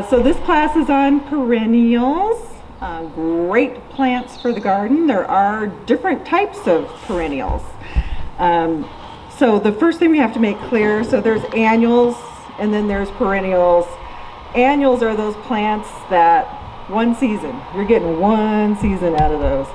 So this class is on perennials, great plants for the garden. There are different types of perennials. So the first thing we have to make clear, so there's annuals and then there's perennials. Annuals are those plants that one season, you're getting one season out of those.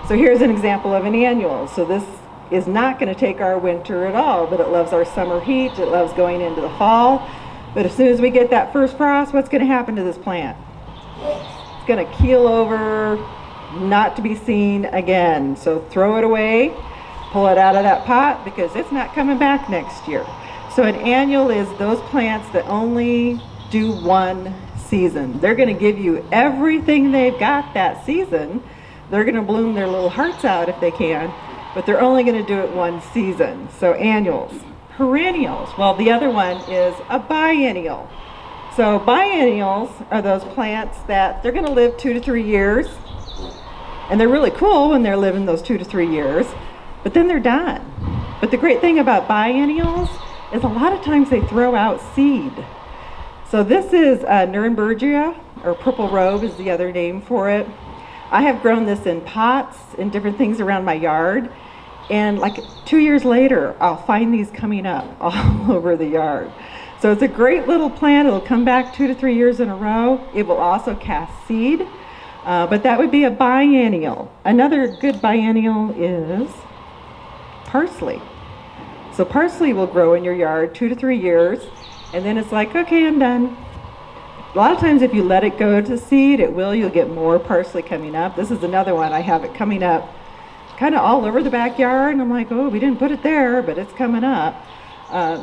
So here's an example of an annual. So this is not going to take our winter at all, but it loves our summer heat, it loves going into the fall. But as soon as we get that first frost, what's going to happen to this plant? It's going to keel over, not to be seen again. So throw it away, pull it out of that pot because it's not coming back next year. So an annual is those plants that only do one season. They're going to give you everything they've got that season. They're going to bloom their little hearts out if they can, but they're only going to do it one season. So annuals. Perennials, well, the other one is a biennial. So biennials are those plants that they're going to live 2 to 3 years, and they're really cool when they're living those 2 to 3 years, but then they're done. But the great thing about biennials is a lot of times they throw out seed. So this is Nurembergia, or purple robe is the other name for it. I have grown this in pots and different things around my yard. And like 2 years later, I'll find these coming up all over the yard. So it's a great little plant. It'll come back 2 to 3 years in a row. It will also cast seed, but that would be a biennial. Another good biennial is parsley. So parsley will grow in your yard 2 to 3 years, and then it's like, okay, I'm done. A lot of times if you let it go to seed, you'll get more parsley coming up. This is another one. I have it coming up kind of all over the backyard, and I'm like, oh, we didn't put it there, but it's coming up.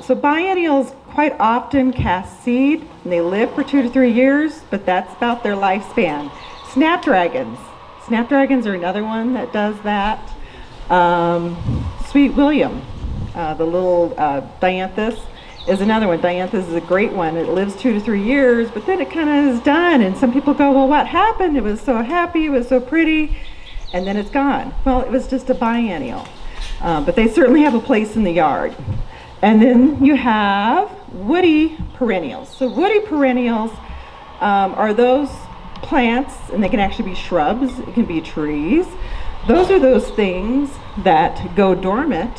So biennials quite often cast seed, and they live for 2 to 3 years, but that's about their lifespan. Snapdragons. Snapdragons are another one that does that. Sweet William, the little dianthus, is another one. Dianthus is a great one. It lives 2 to 3 years, but then it kind of is done, and some people go, well, what happened? It was so happy, it was so pretty, and then it's gone. Well, it was just a biennial, but they certainly have a place in the yard. And then you have woody perennials. So woody perennials are those plants, and they can actually be shrubs, it can be trees. Those are those things that go dormant.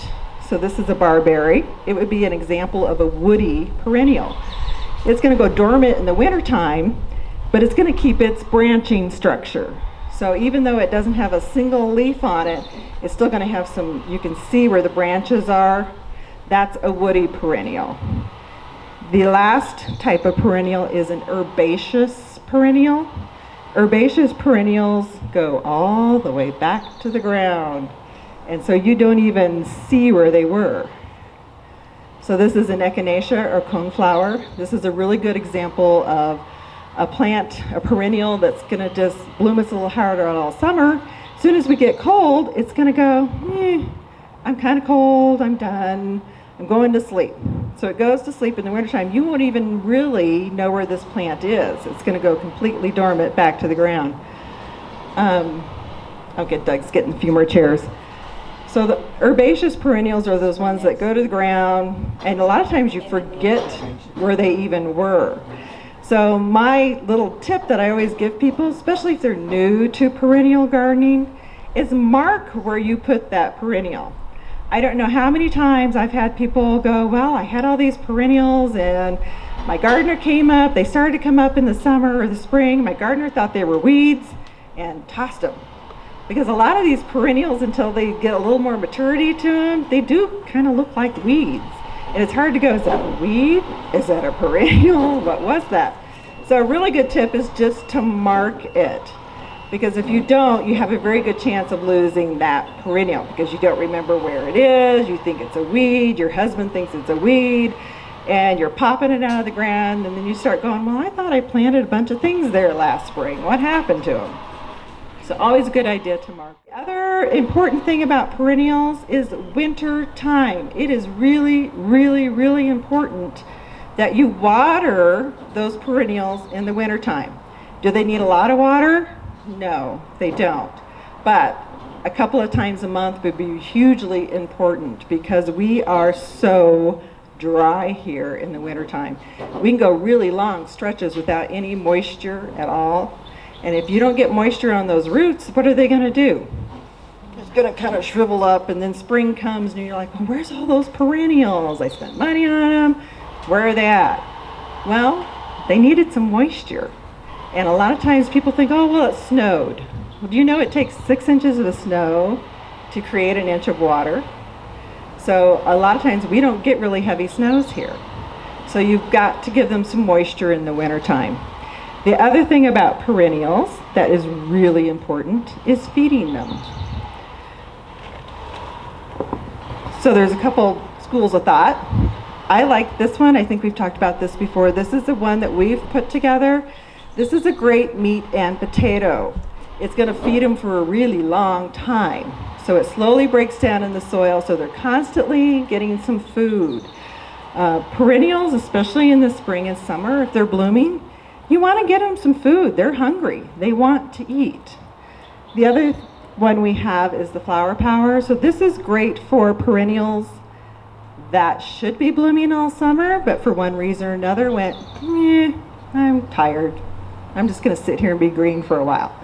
So this is a barberry. It would be an example of a woody perennial. It's going to go dormant in the wintertime, but it's going to keep its branching structure. So even though it doesn't have a single leaf on it, it's still going to have some, you can see where the branches are. That's a woody perennial. The last type of perennial is an herbaceous perennial. Herbaceous perennials go all the way back to the ground, and so you don't even see where they were. So this is an echinacea or coneflower. This is a really good example of a plant, a perennial that's going to just bloom its little heart out all summer. As soon as we get cold, it's going to go, I'm kind of cold, I'm done, I'm going to sleep. So it goes to sleep in the wintertime. You won't even really know where this plant is. It's going to go completely dormant back to the ground. Doug's getting a few more chairs. So the herbaceous perennials are those ones that go to the ground, and a lot of times you forget where they even were. So my little tip that I always give people, especially if they're new to perennial gardening, is mark where you put that perennial. I don't know how many times I've had people go, well, I had all these perennials and my gardener came up, they started to come up in the summer or the spring, my gardener thought they were weeds and tossed them. Because a lot of these perennials, until they get a little more maturity to them, they do kind of look like weeds. And it's hard to go, is that a weed? Is that a perennial? What was that? So a really good tip is just to mark it. Because if you don't, you have a very good chance of losing that perennial because you don't remember where it is, you think it's a weed, your husband thinks it's a weed, and you're popping it out of the ground, and then you start going, well, I thought I planted a bunch of things there last spring. What happened to them? So always a good idea to mark. The other important thing about perennials is winter time. It is really, really, really important that you water those perennials in the winter time. Do they need a lot of water? No, they don't. But a couple of times a month would be hugely important because we are so dry here in the wintertime. We can go really long stretches without any moisture at all. And if you don't get moisture on those roots, what are they going to do? It's going to kind of shrivel up, and then spring comes and you're like, well, where's all those perennials? I spent money on them. Where are they at? Well, they needed some moisture. And a lot of times people think, oh, well, it snowed. Well, do you know it takes 6 inches of snow to create an inch of water? So a lot of times we don't get really heavy snows here. So you've got to give them some moisture in the wintertime. The other thing about perennials that is really important is feeding them. So there's a couple schools of thought. I like this one. I think we've talked about this before. This is the one that we've put together. This is a great meat and potato. It's going to feed them for a really long time. So it slowly breaks down in the soil, so they're constantly getting some food. Perennials, especially in the spring and summer, if they're blooming, you want to get them some food. They're hungry. They want to eat. The other one we have is the flower power. So this is great for perennials that should be blooming all summer, but for one reason or another went, I'm tired. I'm just going to sit here and be green for a while.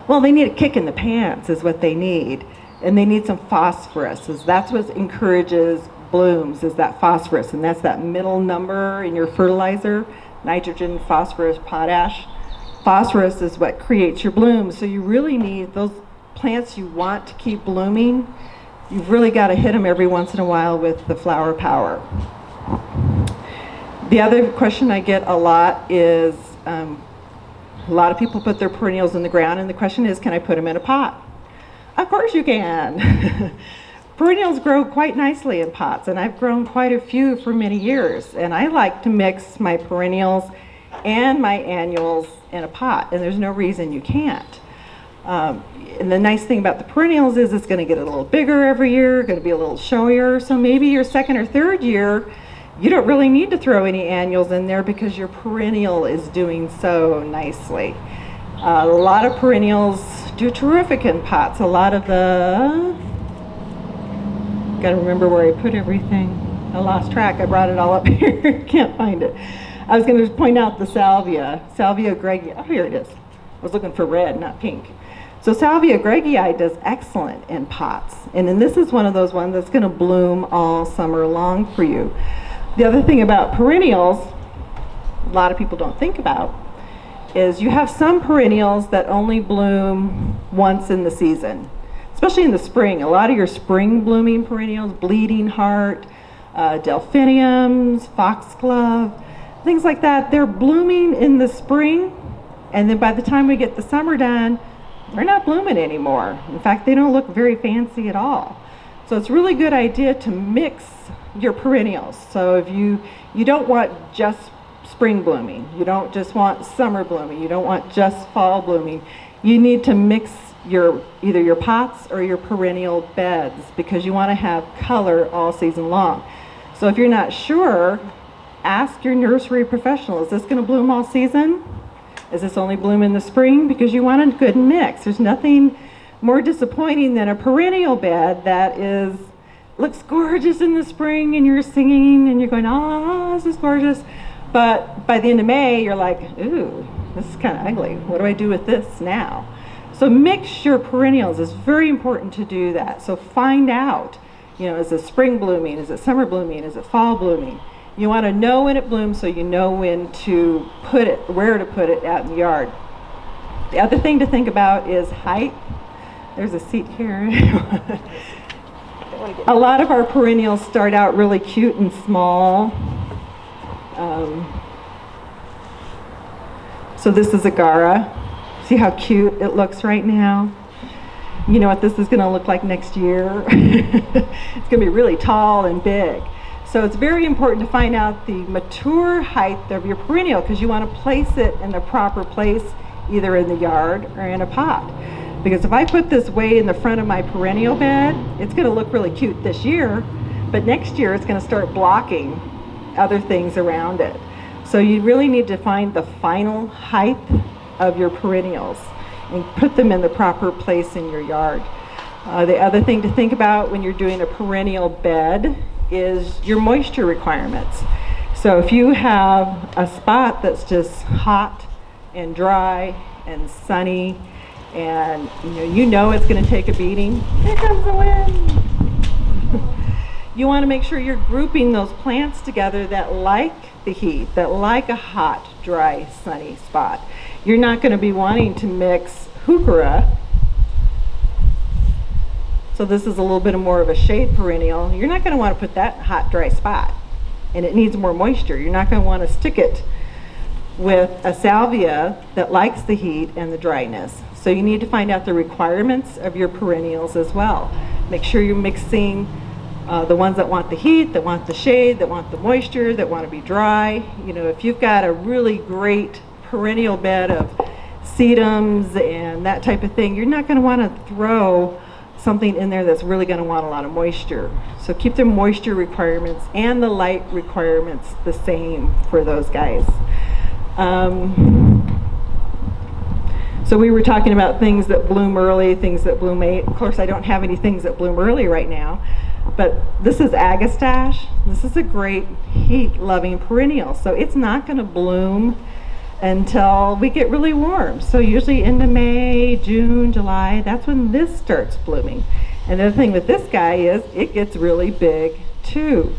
Well, they need a kick in the pants is what they need. And they need some phosphorus. That's what encourages blooms, is that phosphorus. And that's that middle number in your fertilizer, nitrogen, phosphorus, potash. Phosphorus is what creates your blooms. So you really need those plants you want to keep blooming. You've really got to hit them every once in a while with the flower power. The other question I get a lot is, a lot of people put their perennials in the ground, and the question is, can I put them in a pot? Of course you can. Perennials grow quite nicely in pots, and I've grown quite a few for many years. And I like to mix my perennials and my annuals in a pot, and there's no reason you can't. And the nice thing about the perennials is it's going to get a little bigger every year, going to be a little showier. So maybe your second or third year, you don't really need to throw any annuals in there because your perennial is doing so nicely. A lot of perennials do terrific in pots. A lot of the, gotta remember where I put everything. I lost track. I brought it all up here. Can't find it. I was going to point out the Salvia greggii. Oh, here it is. I was looking for red, not pink. So Salvia greggii does excellent in pots. And then this is one of those ones that's going to bloom all summer long for you. The other thing about perennials, a lot of people don't think about, is you have some perennials that only bloom once in the season, especially in the spring. A lot of your spring blooming perennials, bleeding heart, delphiniums, foxglove, things like that, they're blooming in the spring, and then by the time we get the summer done, they're not blooming anymore. In fact, they don't look very fancy at all. So it's a really good idea to mix your perennials. So if you don't want just spring blooming, you don't just want summer blooming, you don't want just fall blooming, you need to mix either your pots or your perennial beds, because you want to have color all season long. So if you're not sure, ask your nursery professional, is this going to bloom all season? Is this only bloom in the spring? Because you want a good mix. There's nothing more disappointing than a perennial bed that looks gorgeous in the spring, and you're singing and you're going, oh, this is gorgeous. But by the end of May, you're like, ooh, this is kind of ugly. What do I do with this now? So mix your perennials. It's very important to do that. So find out, is it spring blooming? Is it summer blooming? Is it fall blooming? You want to know when it blooms so you know when to put it, where to put it out in the yard. The other thing to think about is height. There's a seat here. A lot of our perennials start out really cute and small. So this is Agara. See how cute it looks right now? You know what this is going to look like next year? It's going to be really tall and big. So it's very important to find out the mature height of your perennial, because you want to place it in the proper place, either in the yard or in a pot. Because if I put this way in the front of my perennial bed, it's going to look really cute this year, but next year it's going to start blocking other things around it. So you really need to find the final height of your perennials and put them in the proper place in your yard. The other thing to think about when you're doing a perennial bed is your moisture requirements. So if you have a spot that's just hot and dry and sunny, and you know it's going to take a beating, here comes the wind. You want to make sure you're grouping those plants together that like the heat, that like a hot, dry, sunny spot. You're not going to be wanting to mix heuchera. So this is a little bit more of a shade perennial. You're not going to want to put that hot, dry spot, and it needs more moisture. You're not going to want to stick it with a salvia that likes the heat and the dryness. So you need to find out the requirements of your perennials as well. Make sure you're mixing the ones that want the heat, that want the shade, that want the moisture, that want to be dry. If you've got a really great perennial bed of sedums and that type of thing, you're not going to want to throw something in there that's really going to want a lot of moisture. So keep the moisture requirements and the light requirements the same for those guys. So we were talking about things that bloom early, things that bloom late. Of course, I don't have any things that bloom early right now, but this is agastache. This is a great heat-loving perennial, so it's not going to bloom until we get really warm. So usually into May, June, July, that's when this starts blooming. And the other thing with this guy is it gets really big too.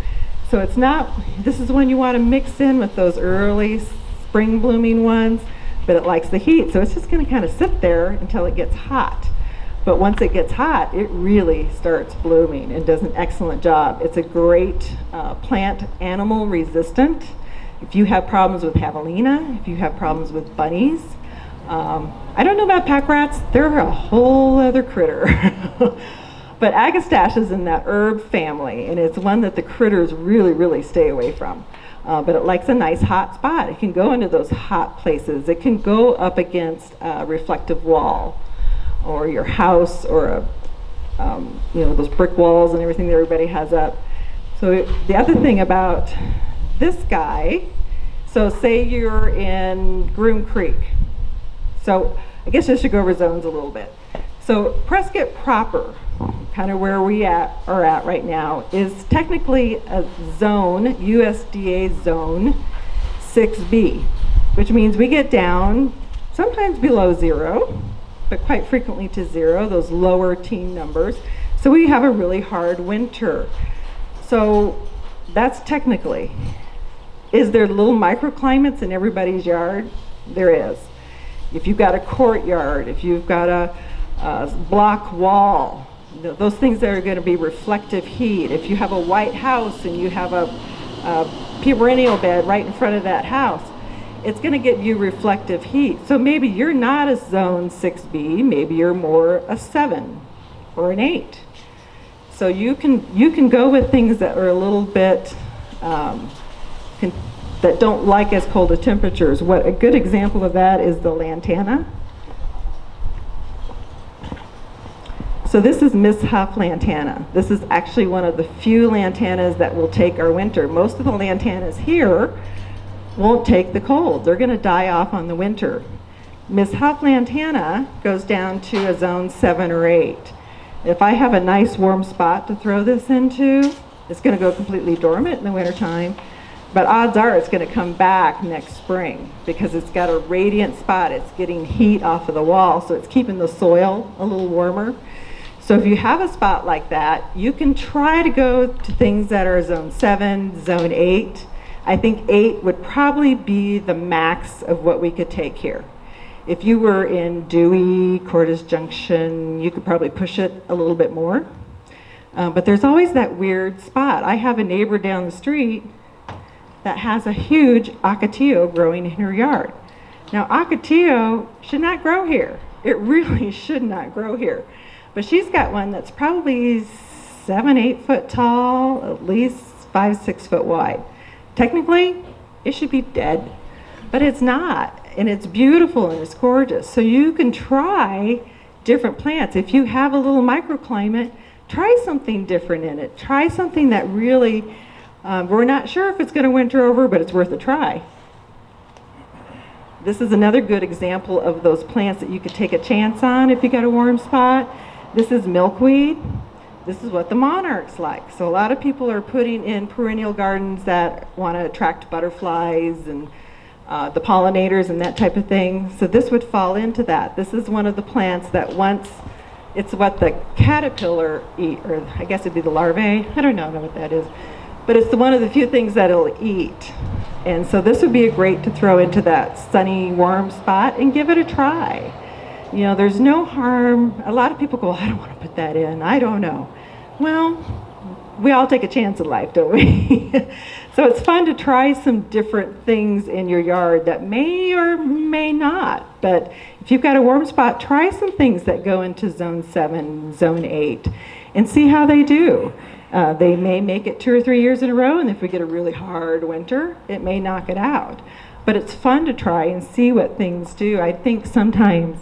So it's not, this is when you want to mix in with those early spring blooming ones, but it likes the heat, so it's just going to kind of sit there until it gets hot. But once it gets hot, it really starts blooming and does an excellent job. It's a great plant animal resistant. If you have problems with javelina, if you have problems with bunnies, I don't know about pack rats, they're a whole other critter. But agastache is in that herb family, and it's one that the critters really, really stay away from. But it likes a nice hot spot. It can go into those hot places. It can go up against a reflective wall, or your house, or those brick walls and everything that everybody has up. So the other thing about this guy, so say you're in Groom Creek. So I guess I should go over zones a little bit. So Prescott proper, kind of where we are at right now, is technically a zone, USDA zone 6B, which means we get down sometimes below zero, but quite frequently to zero, those lower teen numbers. So we have a really hard winter. So that's technically. Is there little microclimates in everybody's yard? There is. If you've got a courtyard, if you've got a block wall, those things that are going to be reflective heat. If you have a white house and you have a perennial bed right in front of that house, it's going to get you reflective heat. So maybe you're not a zone 6B, maybe you're more a 7 or an 8. So you can go with things that are a little bit that don't like as cold of temperatures. What a good example of that is the lantana. So this is Miss Huff lantana. This is actually one of the few lantanas that will take our winter. Most of the lantanas here won't take the cold. They're going to die off on the winter. Miss Huff lantana goes down to a zone 7 or 8. If I have a nice warm spot to throw this into, it's going to go completely dormant in the wintertime, but odds are it's going to come back next spring because it's got a radiant spot. It's getting heat off of the wall, so it's keeping the soil a little warmer. So if you have a spot like that, you can try to go to things that are zone 7, zone 8. I think 8 would probably be the max of what we could take here. If you were in Dewey, Cordes Junction, you could probably push it a little bit more. But there's always that weird spot. I have a neighbor down the street that has a huge ocotillo growing in her yard. Now, ocotillo should not grow here. It really should not grow here. But she's got one that's probably 7, 8 foot tall, at least 5, 6 foot wide. Technically, it should be dead, but it's not. And it's beautiful and it's gorgeous. So you can try different plants. If you have a little microclimate, try something different in it. Try something that really, we're not sure if it's going to winter over, but it's worth a try. This is another good example of those plants that you could take a chance on if you got a warm spot. This is milkweed. This is what the monarchs like. So a lot of people are putting in perennial gardens that want to attract butterflies and the pollinators and that type of thing. So this would fall into that. This is one of the plants that once, it's what the caterpillar eat, or I guess it'd be the larvae. I don't know what that is. But it's one of the few things that it'll eat. And so this would be a great to throw into that sunny, warm spot and give it a try. You know, there's no harm. A lot of people go, I don't want to put that in. I don't know. Well, we all take a chance in life, don't we? So it's fun to try some different things in your yard that may or may not. But if you've got a warm spot, try some things that go into zone 7, zone 8, and see how they do. They may make it 2 or 3 years in a row, and if we get a really hard winter, it may knock it out. But it's fun to try and see what things do. I think sometimes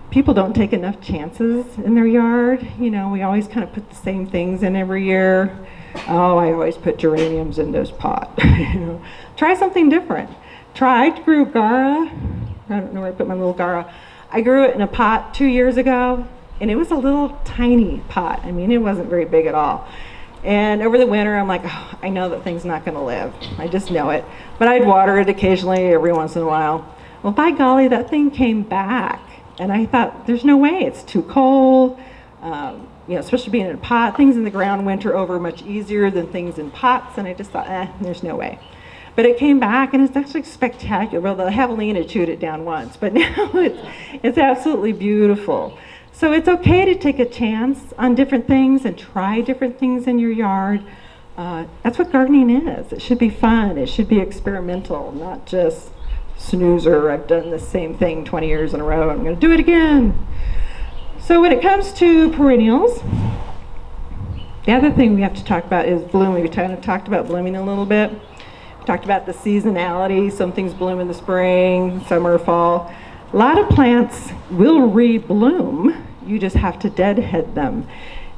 people don't take enough chances in their yard. You know, we always kind of put the same things in every year. Oh, I always put geraniums in this pot. You know, try something different. I grew Gara. I don't know where I put my little Gara. I grew it in a pot 2 years ago, and it was a little tiny pot. I mean, it wasn't very big at all. And over the winter, I'm like, oh, I know that thing's not going to live. I just know it. But I'd water it occasionally, every once in a while. Well, by golly, that thing came back. And I thought, there's no way. It's too cold. You know, especially being in a pot, things in the ground winter over much easier than things in pots. And I just thought, there's no way. But it came back, and it's actually spectacular. Well, the Lain had chewed it down once, but now it's absolutely beautiful. So it's okay to take a chance on different things and try different things in your yard. That's what gardening is. It should be fun. It should be experimental, not just snoozer. I've done the same thing 20 years in a row. I'm going to do it again. So when it comes to perennials, the other thing we have to talk about is blooming. We kind of talked about blooming a little bit. We talked about the seasonality. Some things bloom in the spring, summer, fall. A lot of plants will rebloom. You just have to deadhead them.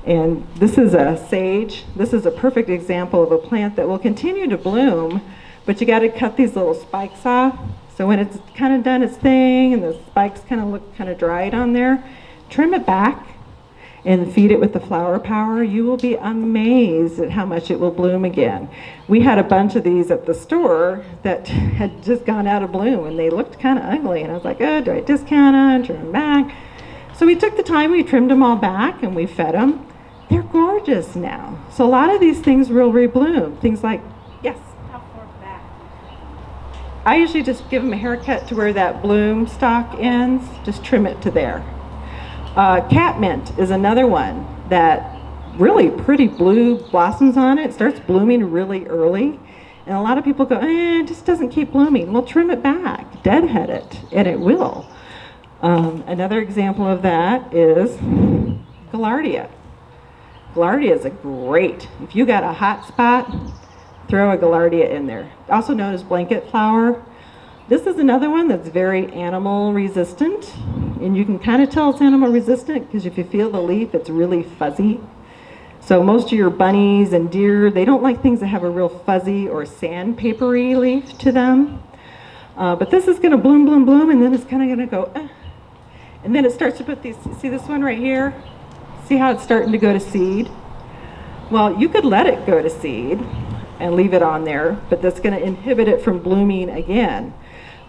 And this is a sage. This is a perfect example of a plant that will continue to bloom, but you got to cut these little spikes off. So when it's kind of done its thing and the spikes kind of look kind of dried on there, trim it back and feed it with the flower power. You will be amazed at how much it will bloom again. We had a bunch of these at the store that had just gone out of bloom, and they looked kind of ugly. And I was like, oh, do I discount them, trim them back? So we took the time, we trimmed them all back, and we fed them. They're gorgeous now. So a lot of these things will rebloom. Things like, yes? How far back? I usually just give them a haircut to where that bloom stalk ends. Just trim it to there. Catmint is another one that really pretty blue blossoms on it. It starts blooming really early. And a lot of people go, it just doesn't keep blooming. Well, trim it back, deadhead it, and it will. Another example of that is Gaillardia. Gaillardia is a great, if you got a hot spot, throw a Gaillardia in there. Also known as blanket flower. This is another one that's very animal resistant, and you can kind of tell it's animal resistant because if you feel the leaf, it's really fuzzy. So most of your bunnies and deer, they don't like things that have a real fuzzy or sandpapery leaf to them. But this is going to bloom, bloom, bloom, and then it's kind of going to go, and then it starts to put these, see this one right here? See how it's starting to go to seed? Well, you could let it go to seed and leave it on there, but that's going to inhibit it from blooming again.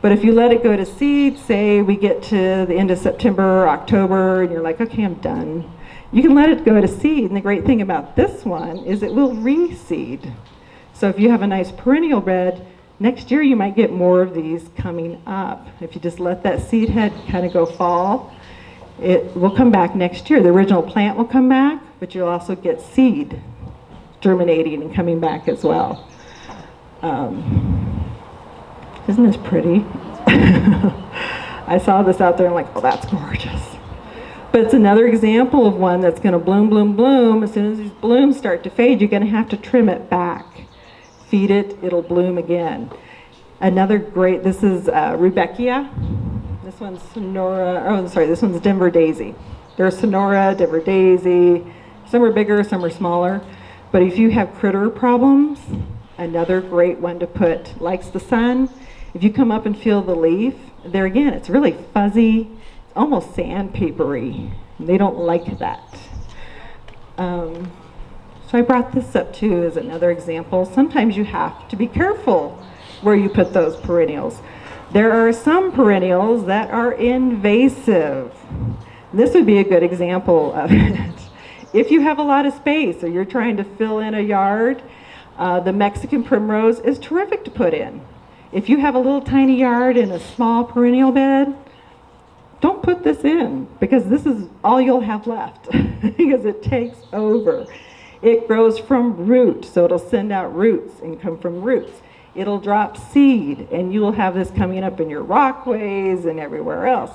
But if you let it go to seed, say we get to the end of September, October, and you're like, okay, I'm done. You can let it go to seed, and the great thing about this one is it will reseed. So if you have a nice perennial bed, next year you might get more of these coming up. If you just let that seed head kind of go fall, it will come back next year. The original plant will come back, but you'll also get seed germinating and coming back as well. Isn't this pretty? I saw this out there and I'm like, oh, that's gorgeous. But it's another example of one that's going to bloom, bloom, bloom. As soon as these blooms start to fade, you're going to have to trim it back. Feed it, it'll bloom again. Another great, this is Rudbeckia. This one's Sonora, oh, sorry, this one's Denver Daisy. There's Sonora, Denver Daisy. Some are bigger, some are smaller. But if you have critter problems, another great one to put, likes the sun. If you come up and feel the leaf, there again, it's really fuzzy, almost sandpapery. They don't like that. So I brought this up too as another example. Sometimes you have to be careful where you put those perennials. There are some perennials that are invasive. This would be a good example of it. If you have a lot of space or you're trying to fill in a yard, the Mexican primrose is terrific to put in. If you have a little tiny yard and a small perennial bed, don't put this in, because this is all you'll have left because it takes over. It grows from root, so it'll send out roots and come from roots. It'll drop seed, and you will have this coming up in your walkways and everywhere else.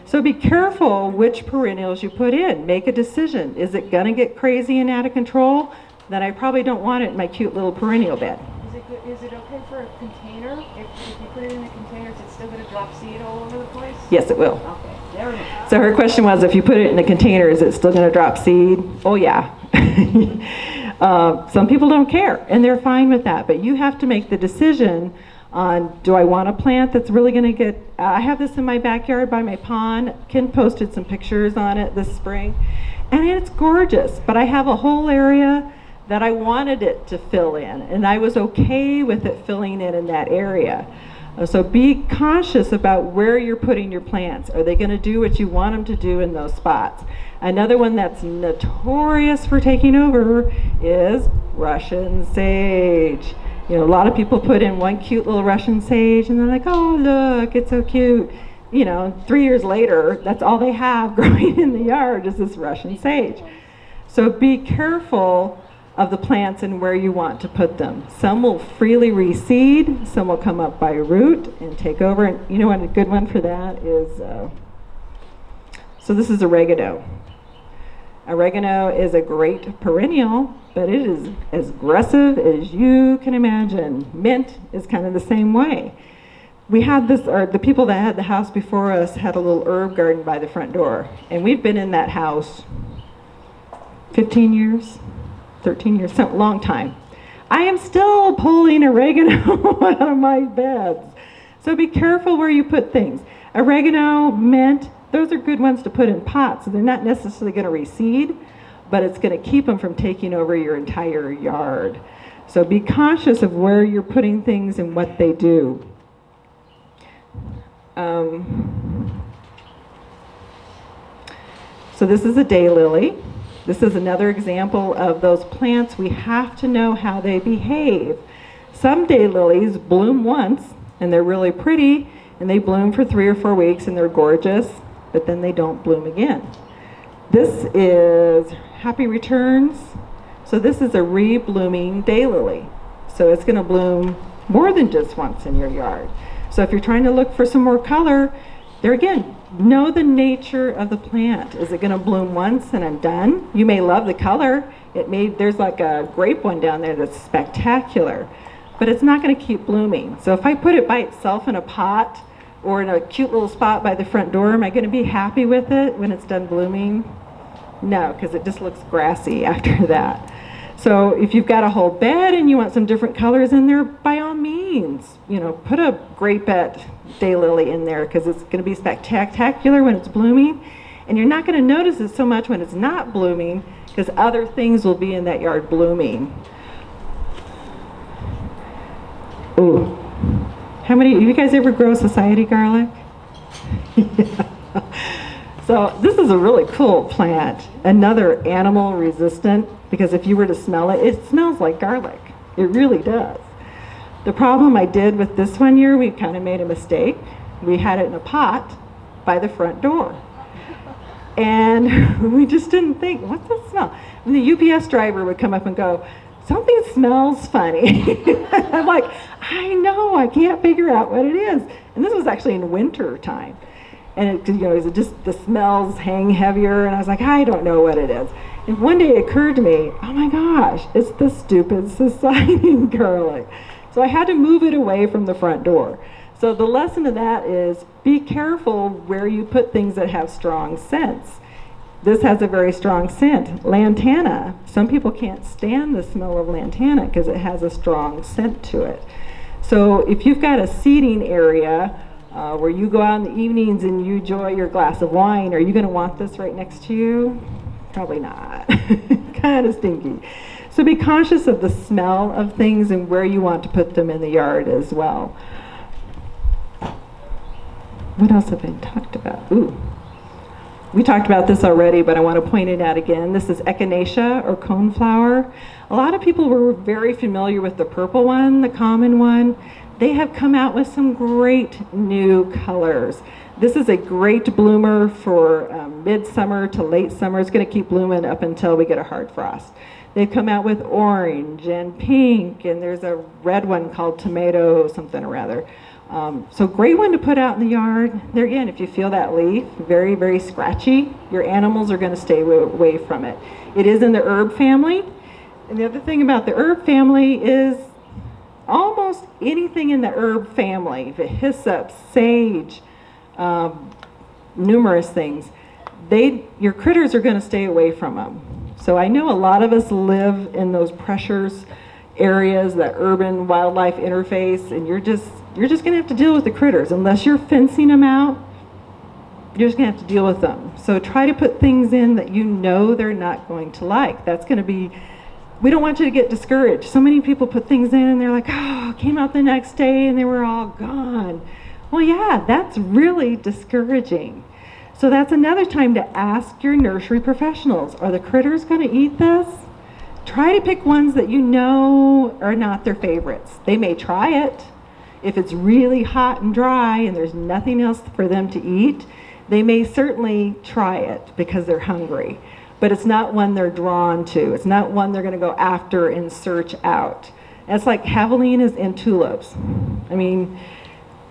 So be careful which perennials you put in. Make a decision. Is it going to get crazy and out of control? Then I probably don't want it in my cute little perennial bed. Is it okay for a container? If you put it in a container, is it still going to drop seed all over the place? Yes, it will. Okay, there we go. So her question was, if you put it in a container, is it still going to drop seed? Oh, yeah. Some people don't care, and they're fine with that. But you have to make the decision on, do I want a plant that's really going to get... I have this in my backyard by my pond. Ken posted some pictures on it this spring, and it's gorgeous. But I have a whole area that I wanted it to fill in, and I was okay with it filling in that area. So be cautious about where you're putting your plants. Are they going to do what you want them to do in those spots? Another one that's notorious for taking over is Russian sage. You know, a lot of people put in one cute little Russian sage and they're like, oh, look, it's so cute. You know, 3 years later, that's all they have growing in the yard is this Russian sage. So be careful of the plants and where you want to put them. Some will freely reseed, some will come up by root and take over. And you know what, a good one for that is, so this is oregano. Oregano is a great perennial, but it is as aggressive as you can imagine. Mint is kind of the same way. We had this, or the people that had the house before us had a little herb garden by the front door, and we've been in that house 15 years, 13 years, some long time. I am still pulling oregano out of my beds. So be careful where you put things. Oregano, mint, those are good ones to put in pots. So they're not necessarily going to reseed, but it's going to keep them from taking over your entire yard. So be cautious of where you're putting things and what they do. So this is a daylily. This is another example of those plants. We have to know how they behave. Some daylilies bloom once, and they're really pretty, and they bloom for 3 or 4 weeks, and they're gorgeous, but then they don't bloom again. This is Happy Returns. So this is a re-blooming daylily. So it's going to bloom more than just once in your yard. So if you're trying to look for some more color, there again, know the nature of the plant. Is it going to bloom once and I'm done? You may love the color. There's like a grape one down there that's spectacular, but it's not going to keep blooming. So if I put it by itself in a pot or in a cute little spot by the front door, am I going to be happy with it when it's done blooming? No, because it just looks grassy after that. So if you've got a whole bed and you want some different colors in there, by all means, you know, put a grapette daylily in there, because it's going to be spectacular when it's blooming, and you're not going to notice it so much when it's not blooming, because other things will be in that yard blooming. Ooh, how many of you guys ever grow society garlic? Yeah. So this is a really cool plant, another animal resistant, because if you were to smell it, it smells like garlic. It really does. The problem I did with this one year, we kind of made a mistake. We had it in a pot by the front door. And we just didn't think, what's that smell? And the UPS driver would come up and go, something smells funny. I'm like, I know, I can't figure out what it is. And this was actually in winter time. And it, you know, it just, the smells hang heavier, and I was like, I don't know what it is. And one day it occurred to me, oh my gosh, it's the stupid society garlic. So I had to move it away from the front door. So the lesson of that is, be careful where you put things that have strong scents. This has a very strong scent. Lantana, some people can't stand the smell of lantana because it has a strong scent to it. So if you've got a seating area where you go out in the evenings and you enjoy your glass of wine, are you going to want this right next to you? Probably not, kind of stinky. So be conscious of the smell of things and where you want to put them in the yard as well. What else have I talked about? Ooh. We talked about this already, but I want to point it out again. This is echinacea or coneflower. A lot of people were very familiar with the purple one, the common one. They have come out with some great new colors. This is a great bloomer for midsummer to late summer. It's going to keep blooming up until we get a hard frost. They've come out with orange and pink, and there's a red one called tomato something or other. So great one to put out in the yard. There again, if you feel that leaf, very, very scratchy, your animals are going to stay away from it. It is in the herb family. And the other thing about the herb family is almost anything in the herb family, the hyssop, sage, numerous things, your critters are going to stay away from them. So I know a lot of us live in those pressures areas, that urban wildlife interface, and you're just going to have to deal with the critters. Unless you're fencing them out, you're just going to have to deal with them. So try to put things in that you know they're not going to like. That's going to be, we don't want you to get discouraged. So many people put things in and they're like, oh, came out the next day and they were all gone. Well, yeah, that's really discouraging. So that's another time to ask your nursery professionals, are the critters going to eat this? Try to pick ones that you know are not their favorites. They may try it. If it's really hot and dry and there's nothing else for them to eat, they may certainly try it because they're hungry. But it's not one they're drawn to. It's not one they're going to go after and search out. That's like javelinas and tulips. I mean,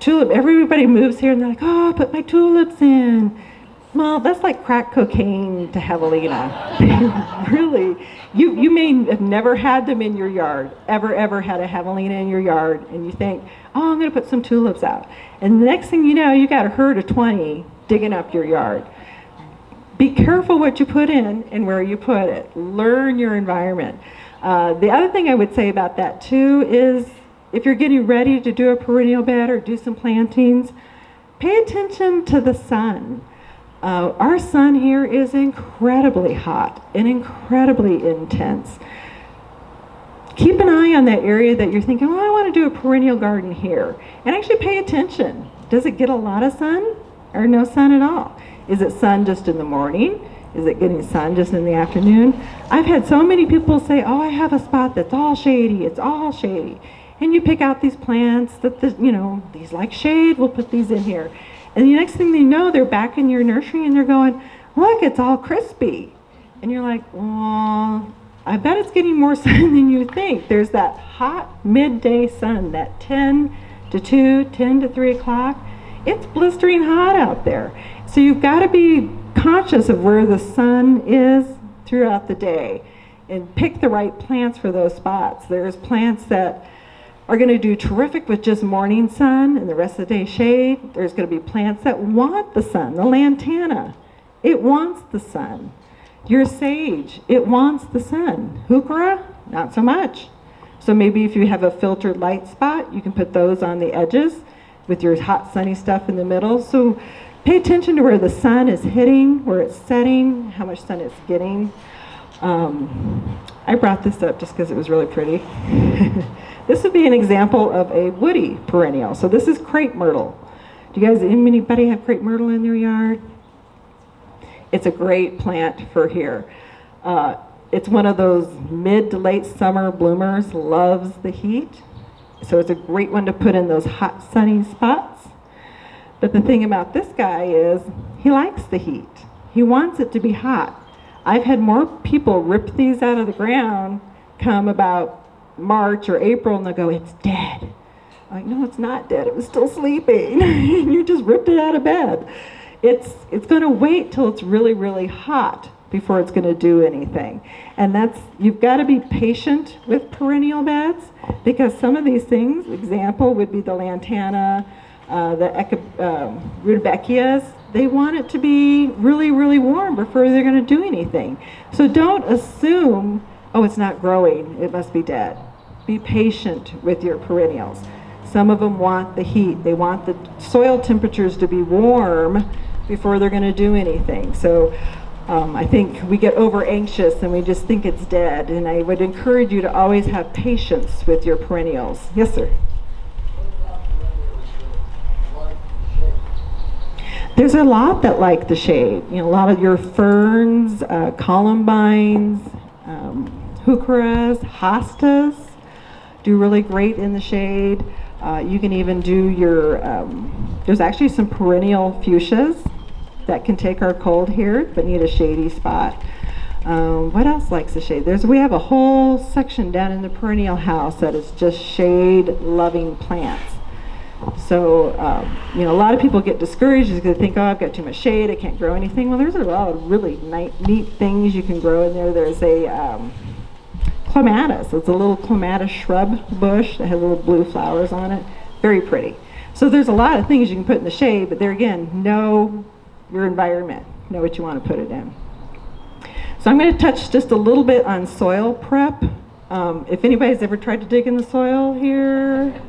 everybody moves here and they're like, oh, put my tulips in. Well, that's like crack cocaine to javelina. Really, you may have never had them in your yard, ever had a javelina in your yard, and you think, oh, I'm going to put some tulips out. And the next thing you know, you got a herd of 20 digging up your yard. Be careful what you put in and where you put it. Learn your environment. The other thing I would say about that too is if you're getting ready to do a perennial bed or do some plantings, pay attention to the sun. Our sun here is incredibly hot and incredibly intense. Keep an eye on that area that you're thinking, oh, I want to do a perennial garden here. And actually pay attention. Does it get a lot of sun or no sun at all? Is it sun just in the morning? Is it getting sun just in the afternoon? I've had so many people say, oh, I have a spot that's all shady. It's all shady. And you pick out these plants that, these like shade, we'll put these in here. And the next thing they know, they're back in your nursery and they're going, look, it's all crispy. And you're like, well, I bet it's getting more sun than you think. There's that hot midday sun, that 10 to 2, 10 to 3 o'clock. It's blistering hot out there. So you've got to be conscious of where the sun is throughout the day and pick the right plants for those spots. There's plants that are going to do terrific with just morning sun and the rest of the day shade. There's going to be plants that want the sun. The lantana, it wants the sun. Your sage, it wants the sun. Heuchera, not so much. So maybe if you have a filtered light spot, you can put those on the edges with your hot sunny stuff in the middle. So pay attention to where the sun is hitting, where it's setting, how much sun it's getting. I brought this up just because it was really pretty. This would be an example of a woody perennial. So this is crepe myrtle. Do you guys, anybody have crepe myrtle in their yard? It's a great plant for here. It's one of those mid to late summer bloomers, loves the heat. So it's a great one to put in those hot sunny spots. But the thing about this guy is he likes the heat. He wants it to be hot. I've had more people rip these out of the ground come about March or April and they'll go, it's dead. I'm like, no, it's not dead. It was still sleeping. You just ripped it out of bed. It's going to wait till it's really, really hot before it's going to do anything. And you've got to be patient with perennial beds because some of these things, example would be the lantana, the rudbeckias, they want it to be really, really warm before they're going to do anything. So don't assume, oh, it's not growing, it must be dead. Be patient with your perennials. Some of them want the heat. They want the soil temperatures to be warm before they're going to do anything. So I think we get over anxious and we just think it's dead, and I would encourage you to always have patience with your perennials. Yes, sir? There's a lot that like the shade. You know, a lot of your ferns, columbines, heucheras, hostas do really great in the shade. You can even do your, there's actually some perennial fuchsias that can take our cold here, but need a shady spot. What else likes the shade? We have a whole section down in the perennial house that is just shade-loving plants. So, you know, a lot of people get discouraged because they think, oh, I've got too much shade, I can't grow anything. Well, there's a lot of really neat things you can grow in there. There's a clematis. It's a little clematis shrub bush that has little blue flowers on it. Very pretty. So there's a lot of things you can put in the shade, but there again, know your environment. Know what you want to put it in. So I'm going to touch just a little bit on soil prep. If anybody's ever tried to dig in the soil here,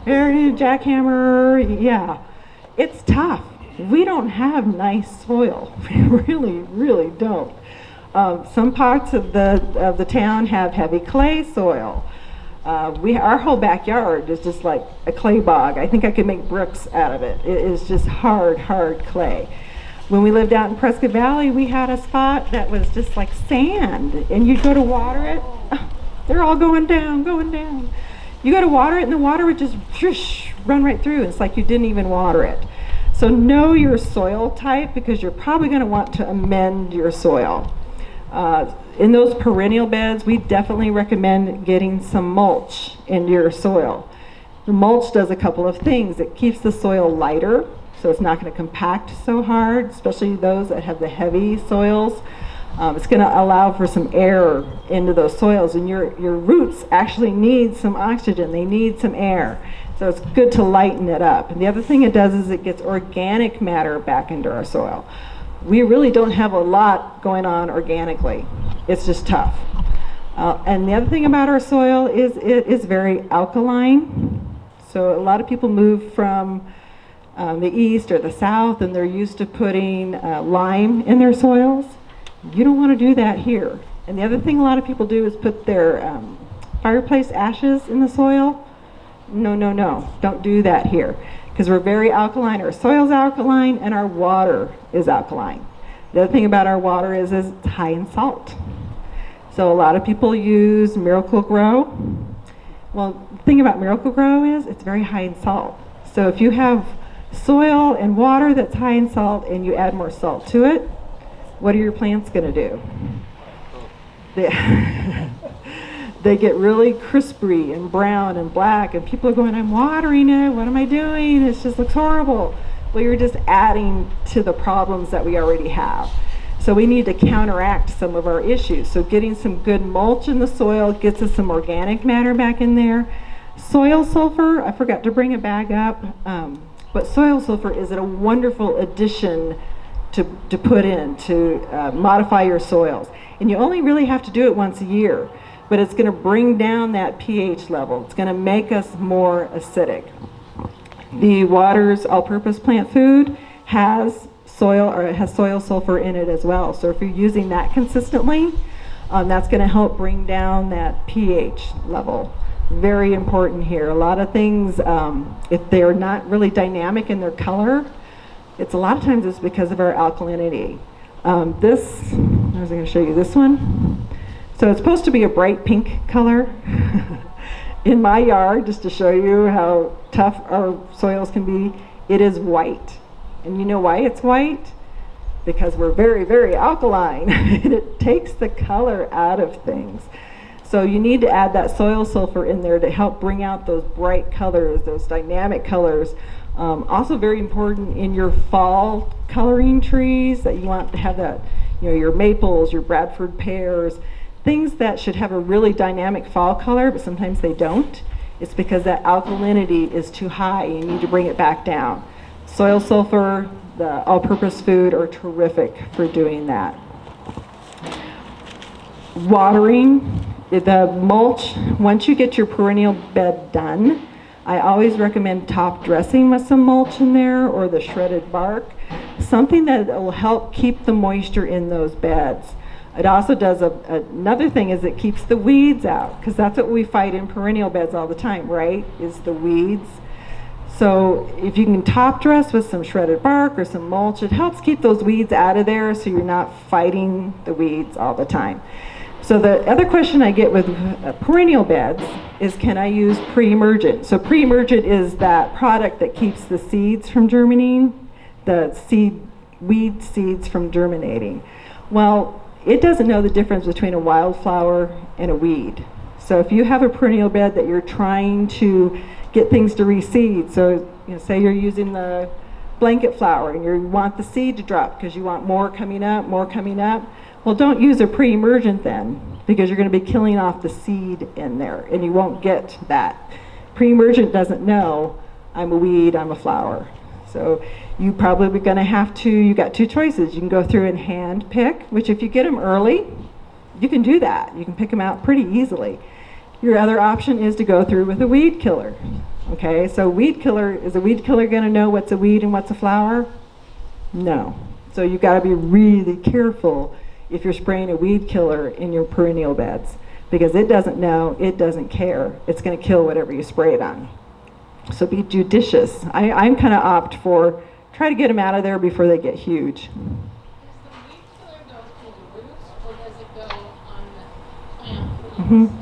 jackhammer, yeah, it's tough. We don't have nice soil. We really don't. Some parts of the town have heavy clay soil. Our whole backyard is just like a clay bog. I think I could make bricks out of it. It is just hard clay. When we lived out in Prescott Valley, we had a spot that was just like sand, and you'd go to water it. They're all going down. You go to water it, and the water would just run right through. It's like you didn't even water it. So know your soil type, because you're probably going to want to amend your soil. In those perennial beds, we definitely recommend getting some mulch into your soil. The mulch does a couple of things. It keeps the soil lighter, so it's not going to compact so hard, especially those that have the heavy soils. It's going to allow for some air into those soils, and your roots actually need some oxygen. They need some air. So it's good to lighten it up. And the other thing it does is it gets organic matter back into our soil. We really don't have a lot going on organically. It's just tough. And the other thing about our soil is it is very alkaline. So a lot of people move from the east or the south, and they're used to putting lime in their soils. You don't want to do that here. And the other thing a lot of people do is put their fireplace ashes in the soil. No, don't do that here, because we're very alkaline. Our soil's alkaline, and our water is alkaline. The other thing about our water is it's high in salt. So a lot of people use Miracle-Gro. Well, the thing about Miracle-Gro is it's very high in salt. So if you have soil and water that's high in salt and you add more salt to it, what are your plants going to do? They get really crispy and brown and black, and people are going, I'm watering it, what am I doing? It just looks horrible. Well, you're just adding to the problems that we already have. So we need to counteract some of our issues. So getting some good mulch in the soil gets us some organic matter back in there. Soil sulfur, I forgot to bring it back up, but soil sulfur is a wonderful addition to put in to modify your soils. And you only really have to do it once a year, but it's going to bring down that pH level. It's going to make us more acidic. The Waters all-purpose plant food has soil sulfur in it as well. So if you're using that consistently, that's going to help bring down that pH level. Very important here. A lot of things, if they're not really dynamic in their color, a lot of times it's because of our alkalinity. I was going to show you this one. So it's supposed to be a bright pink color. In my yard, just to show you how tough our soils can be, it is white. And you know why it's white? Because we're very alkaline. And it takes the color out of things. So you need to add that soil sulfur in there to help bring out those bright colors, those dynamic colors. Also very important in your fall coloring trees that you want to have that, your maples, your Bradford pears, things that should have a really dynamic fall color, but sometimes they don't. It's because that alkalinity is too high. You need to bring it back down. Soil sulfur, the all-purpose food are terrific for doing that. Watering, the mulch, once you get your perennial bed done, I always recommend top dressing with some mulch in there or the shredded bark. something that will help keep the moisture in those beds. It also does another thing is it keeps the weeds out, because that's what we fight in perennial beds all the time, right? Is the weeds. So if you can top dress with some shredded bark or some mulch, it helps keep those weeds out of there so you're not fighting the weeds all the time. So the other question I get with perennial beds is, can I use pre-emergent? So pre-emergent is that product that keeps the seeds from germinating, the weed seeds from germinating. Well, it doesn't know the difference between a wildflower and a weed. So if you have a perennial bed that you're trying to get things to reseed, so say you're using the blanket flower and you want the seed to drop because you want more coming up, well, don't use a pre-emergent then, because you're going to be killing off the seed in there and you won't get that. Pre-emergent doesn't know I'm a weed, I'm a flower. So you probably going to have to, you got two choices. You can go through and hand pick, which if you get them early, you can do that. You can pick them out pretty easily. Your other option is to go through with a weed killer. Okay, so weed killer, is a weed killer going to know what's a weed and what's a flower? No. So you've got to be really careful if you're spraying a weed killer in your perennial beds, because it doesn't know, it doesn't care. It's going to kill whatever you spray it on. So be judicious. I'm kind of opt for, try to get them out of there before they get huge. Does the weed killer go to the roots, or does it go on the plant leaves?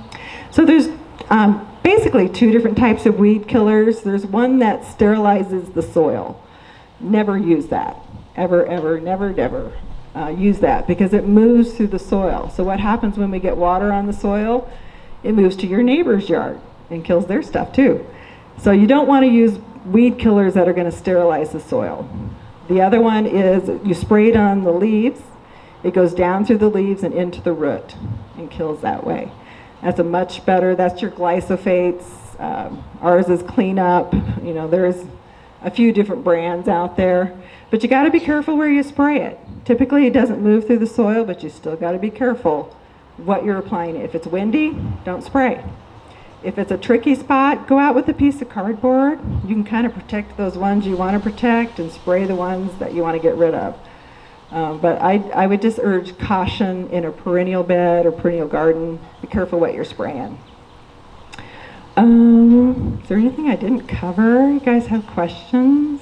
So there's basically two different types of weed killers. There's one that sterilizes the soil. Never use that. Ever, ever, never, never use that, because it moves through the soil. So what happens when we get water on the soil? It moves to your neighbor's yard and kills their stuff too. So you don't want to use weed killers that are going to sterilize the soil. The other one is you spray it on the leaves. It goes down through the leaves and into the root and kills that way. That's a much better, that's your glyphosates. Ours is Clean Up. There's a few different brands out there, but you got to be careful where you spray it. Typically it doesn't move through the soil, but you still got to be careful what you're applying it. If it's windy, don't spray. If it's a tricky spot, go out with a piece of cardboard. You can kind of protect those ones you want to protect and spray the ones that you want to get rid of. But I would just urge caution in a perennial bed or perennial garden. Be careful what you're spraying. Is there anything I didn't cover? You guys have questions?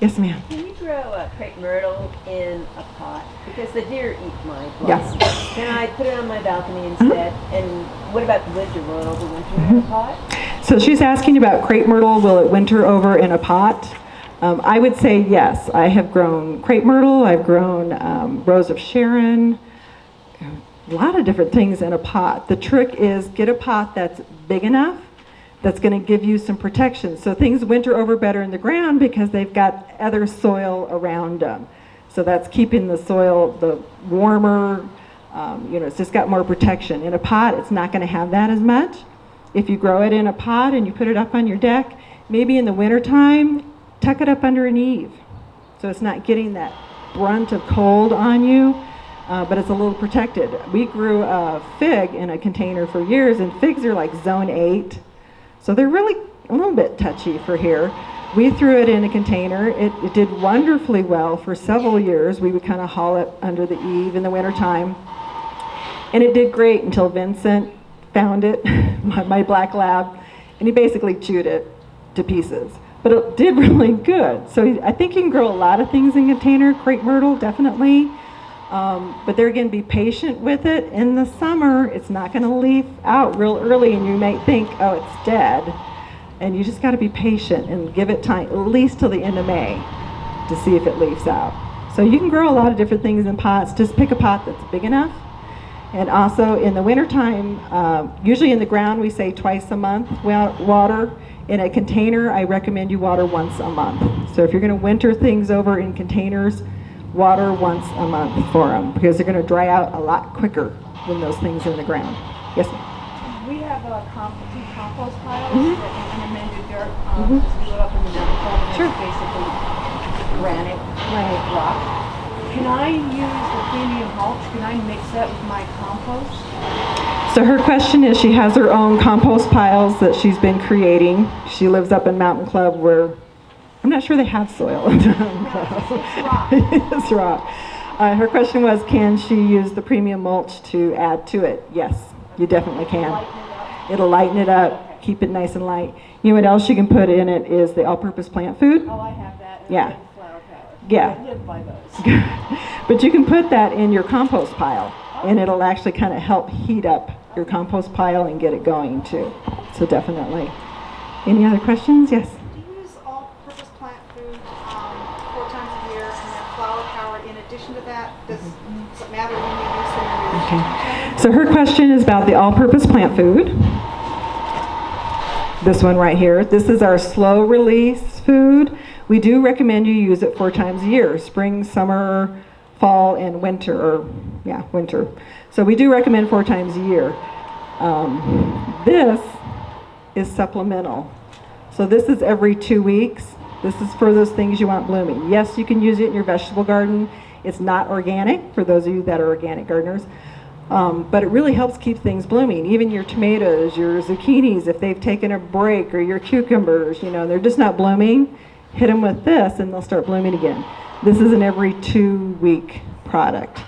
Yes, ma'am. Can you grow a crepe myrtle in a pot? Because the deer eat my Yes. blossoms. Can I put it on my balcony instead? And what about the winter? Will it overwinter in a pot? So she's asking about crepe myrtle. Will it winter over in a pot? I would say yes. I have grown crepe myrtle. I've grown rose of Sharon. A lot of different things in a pot. The trick is get a pot that's big enough that's going to give you some protection. So things winter over better in the ground because they've got other soil around them. So that's keeping the soil the warmer. It's just got more protection. In a pot, it's not going to have that as much. If you grow it in a pot and you put it up on your deck, maybe in the wintertime, tuck it up under an eave. So it's not getting that brunt of cold on you, but it's a little protected. We grew a fig in a container for years, and figs are like zone 8. So they're really a little bit touchy for here. We threw it in a container. It did wonderfully well for several years. We would kind of haul it under the eave in the wintertime. And it did great until Vincent found it, my black lab, and he basically chewed it to pieces. But it did really good. So I think you can grow a lot of things in container. Crepe myrtle, definitely. But there again, be patient with it. In the summer, it's not going to leaf out real early, and you might think, oh, it's dead. And you just got to be patient and give it time, at least till the end of May, to see if it leaves out. So you can grow a lot of different things in pots. Just pick a pot that's big enough. And also in the wintertime, usually in the ground, we say twice a month water. In a container, I recommend you water once a month. So if you're going to winter things over in containers, water once a month for them, because they're going to dry out a lot quicker than those things in the ground. Yes, ma'am. We have two compost piles and amended dirt. We live up in the mountain club, and Sure. it's basically granite rock. Can I use the premium mulch? Can I mix that with my compost? So her question is, she has her own compost piles that she's been creating. She lives up in Mountain Club where I'm not sure they have soil. It's rock. It's rock. Her question was, can she use the premium mulch to add to it? Yes, you definitely can. Lighten it up. It'll lighten it up, keep it nice and light. You know what else you can put in it is the all-purpose plant food. Oh, I have that. And Yeah. I have the flower power. Yeah. I live by those. But you can put that in your compost pile, and it'll actually kind of help heat up your compost pile and get it going too. So definitely. Any other questions? Yes. Do you use all-purpose plant food 4 times a year and then flower power in addition to that? Does it matter when you use them in relation to each other? So her question is about the all-purpose plant food. This one right here. This is our slow release food. We do recommend you use it 4 times a year, spring, summer, fall, and winter, or winter. So we do recommend 4 times a year. This is supplemental. So this is every 2 weeks. This is for those things you want blooming. Yes, you can use it in your vegetable garden. It's not organic, for those of you that are organic gardeners. But it really helps keep things blooming. Even your tomatoes, your zucchinis, if they've taken a break, or your cucumbers, they're just not blooming, hit them with this and they'll start blooming again. This is an every 2-week product.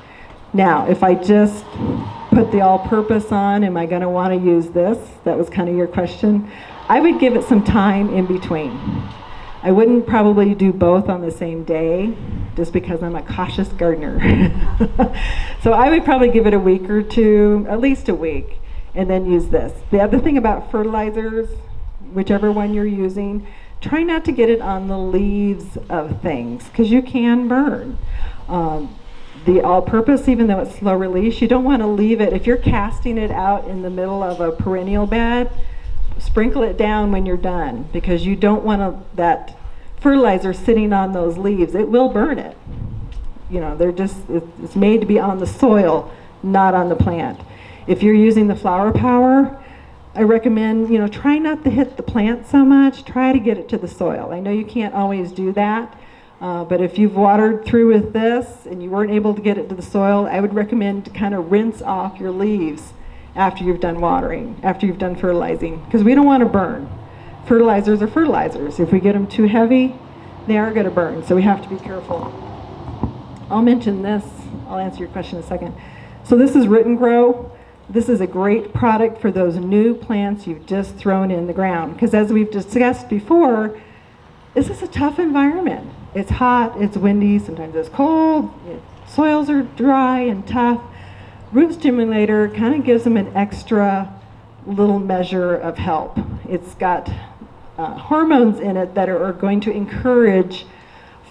Now, if I just put the all-purpose on, am I going to want to use this? That was kind of your question. I would give it some time in between. I wouldn't probably do both on the same day, just because I'm a cautious gardener. So I would probably give it a week or two, at least a week, and then use this. The other thing about fertilizers, whichever one you're using, try not to get it on the leaves of things, because you can burn. The all-purpose, even though it's slow release, you don't want to leave it. If you're casting it out in the middle of a perennial bed, sprinkle it down when you're done, because you don't want that fertilizer sitting on those leaves. It will burn it. It's made to be on the soil, not on the plant. If you're using the flower power, I recommend, try not to hit the plant so much. Try to get it to the soil. I know you can't always do that, but if you've watered through with this and you weren't able to get it to the soil, I would recommend to kind of rinse off your leaves after you've done watering, after you've done fertilizing, because we don't want to burn. Fertilizers are fertilizers. If we get them too heavy, they are going to burn, so we have to be careful. I'll mention this. I'll answer your question in a second. So this is Root and Grow. This is a great product for those new plants you've just thrown in the ground, because as we've discussed before, this is a tough environment. It's hot, it's windy, sometimes it's cold, soils are dry and tough. Root stimulator kind of gives them an extra little measure of help. It's got hormones in it that are going to encourage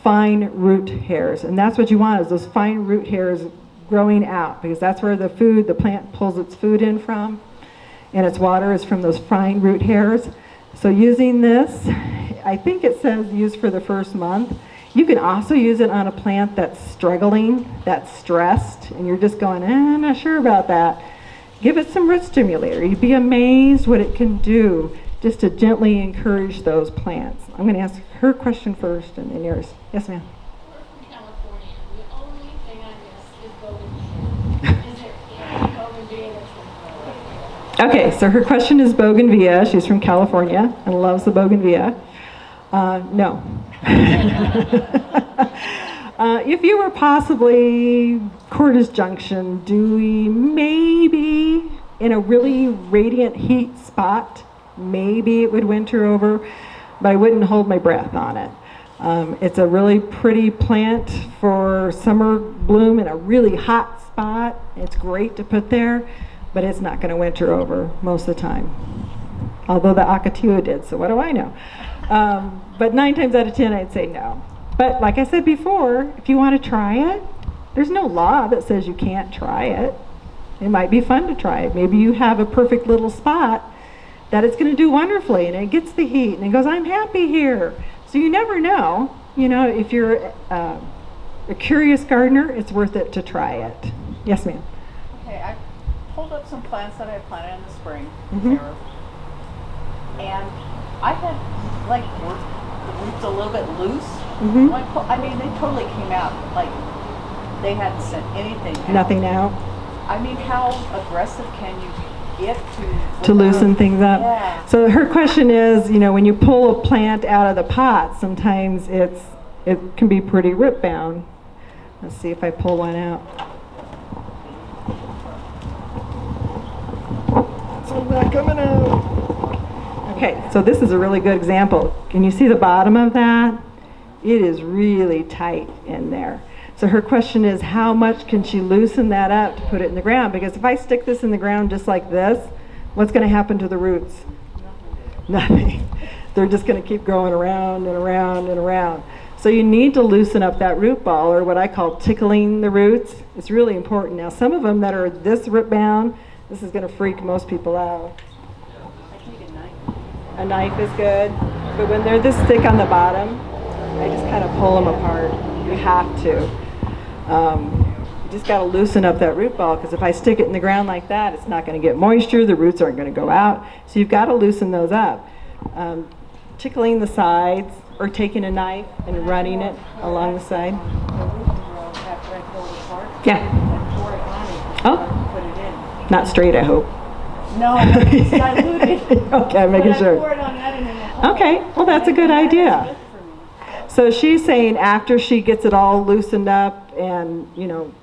fine root hairs, and that's what you want, is those fine root hairs growing out, because that's where the plant pulls its food in from, and its water is from those fine root hairs. So using this, I think it says use for the first month. You can also use it on a plant that's struggling, that's stressed, and you're just going, I'm not sure about that. Give it some root stimulator. You'd be amazed what it can do just to gently encourage those plants. I'm going to ask her question first and then yours. Yes, ma'am. We're from California. The only thing I miss is bougainvillea. Is there any bougainvillea that's been growing? Okay, so her question is bougainvillea. She's from California and loves the bougainvillea. No. If you were possibly Cordes Junction, dewy, maybe in a really radiant heat spot, maybe it would winter over, but I wouldn't hold my breath on it. It's a really pretty plant for summer bloom in a really hot spot. It's great to put there, but it's not going to winter over most of the time. Although the Akatua did, so what do I know? But 9 times out of 10, I'd say no. But like I said before, if you want to try it, there's no law that says you can't try it. It might be fun to try it. Maybe you have a perfect little spot that it's going to do wonderfully, and it gets the heat, and it goes, I'm happy here. So you never know. If you're a curious gardener, it's worth it to try it. Yes, ma'am. Okay, I pulled up some plants that I had planted in the spring, Mhm. and I had the roots a little bit loose. Mhm. They totally came out like they hadn't sent anything out. Nothing out. How aggressive can you gift To loosen things up. Yeah. So her question is, when you pull a plant out of the pot, sometimes it can be pretty root bound. Let's see if I pull one out. So not coming out. Okay, so this is a really good example. Can you see the bottom of that? It is really tight in there. So her question is, how much can she loosen that up to put it in the ground? Because if I stick this in the ground just like this, what's going to happen to the roots? Nothing. They're just going to keep growing around and around and around. So you need to loosen up that root ball, or what I call tickling the roots. It's really important. Now, some of them that are this root bound, this is going to freak most people out. A knife is good, but when they're this thick on the bottom, I just kind of pull them apart. You have to. You just got to loosen up that root ball, because if I stick it in the ground like that, it's not going to get moisture. The roots aren't going to go out. So you've got to loosen those up. Tickling the sides, or taking a knife and running it along the side. After I pull it apart, Yeah. I pour it on it Oh. and put it in. Not straight, I hope. No, it's diluted. Okay, I'm making But I sure. pour it on that and then I hold Okay, it. well, that's a good That is idea. good for me. So she's saying after she gets it all loosened up and,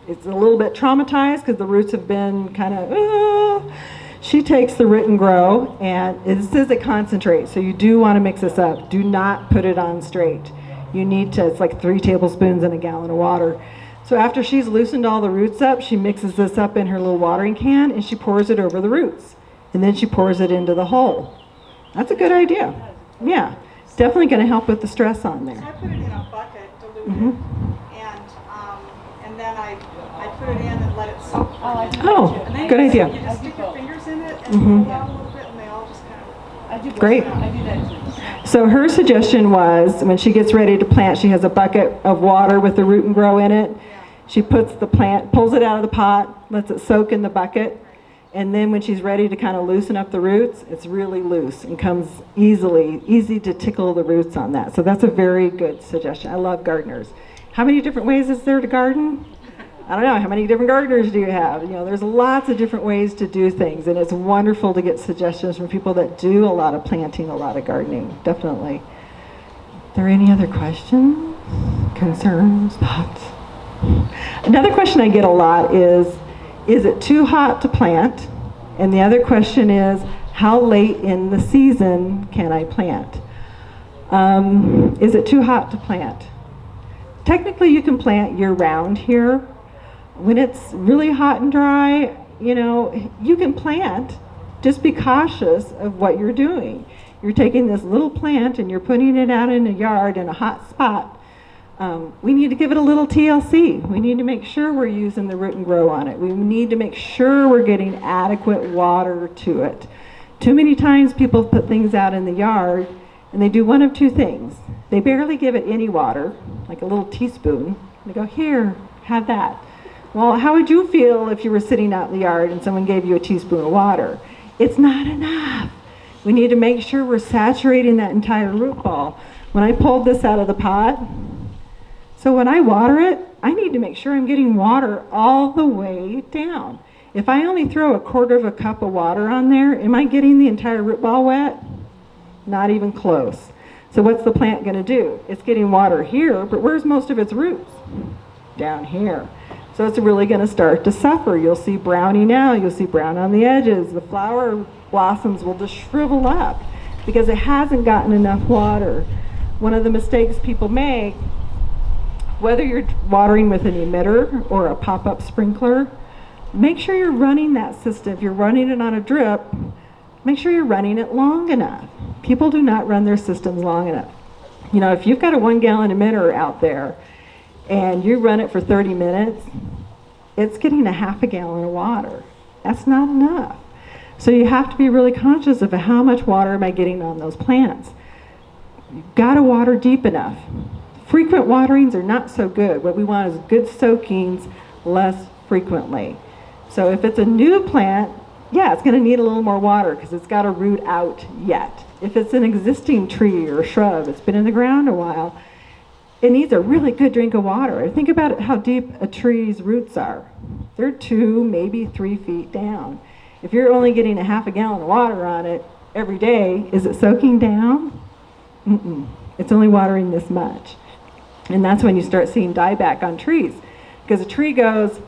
it's a little bit traumatized because the roots have been kind of, she takes the root and grow, and this is a concentrate, so you do want to mix this up. Do not put it on straight. You need to, it's like 3 tablespoons in a gallon of water. So after she's loosened all the roots up, she mixes this up in her little watering can and she pours it over the roots. And then she pours it into the hole. That's a good idea. Yeah, it's definitely going to help with the stress on So there. I put it in a bucket, diluted, Mm-hmm. and then I put it in and let it soak. Oh, I do Oh, that too. And then good you idea. You just stick your fingers in it and Mhm. pull out a little bit, and they all just kind of. I do both. Great. I do that too. So her suggestion was, when she gets ready to plant, she has a bucket of water with the root and grow in it. She puts the plant, pulls it out of the pot, lets it soak in the bucket, and then when she's ready to kind of loosen up the roots, it's really loose and comes easy to tickle the roots on that. So that's a very good suggestion. I love gardeners. How many different ways is there to garden? I don't know. How many different gardeners do you have? There's lots of different ways to do things, and it's wonderful to get suggestions from people that do a lot of planting, a lot of gardening. Definitely. Are there any other questions, concerns, thoughts? Another question I get a lot is it too hot to plant? And the other question is, how late in the season can I plant? Is it too hot to plant? Technically, you can plant year-round here. When it's really hot and dry, you can plant. Just be cautious of what you're doing. You're taking this little plant and you're putting it out in a yard in a hot spot. We need to give it a little TLC. We need to make sure we're using the root and grow on it. We need to make sure we're getting adequate water to it. Too many times people put things out in the yard and they do one of two things. They barely give it any water, like a little teaspoon. They go, here, have that. Well, how would you feel if you were sitting out in the yard and someone gave you a teaspoon of water? It's not enough. We need to make sure we're saturating that entire root ball. When I pulled this out of the pot, so when I water it, I need to make sure I'm getting water all the way down. If I only throw a 1/4 cup of water on there, am I getting the entire root ball wet? Not even close. So what's the plant going to do? It's getting water here, but where's most of its roots? Down here. So it's really going to start to suffer. You'll see browning now. You'll see brown on the edges. The flower blossoms will just shrivel up because it hasn't gotten enough water. One of the mistakes people make, whether you're watering with an emitter or a pop-up sprinkler, make sure you're running that system. If you're running it on a drip, make sure you're running it long enough. People do not run their systems long enough. If you've got a 1-gallon emitter out there and you run it for 30 minutes, it's getting a 1/2 gallon of water. That's not enough. So you have to be really conscious of how much water am I getting on those plants. You've got to water deep enough. Frequent waterings are not so good. What we want is good soakings less frequently. So if it's a new plant, yeah, it's going to need a little more water because it's got to root out yet. If it's an existing tree or shrub, it's been in the ground a while, it needs a really good drink of water. Think about how deep a tree's roots are. They're 2, maybe 3 feet down. If you're only getting a half a gallon of water on it every day, is it soaking down? Mm-mm. It's only watering this much. And that's when you start seeing dieback on trees. Because a tree goes,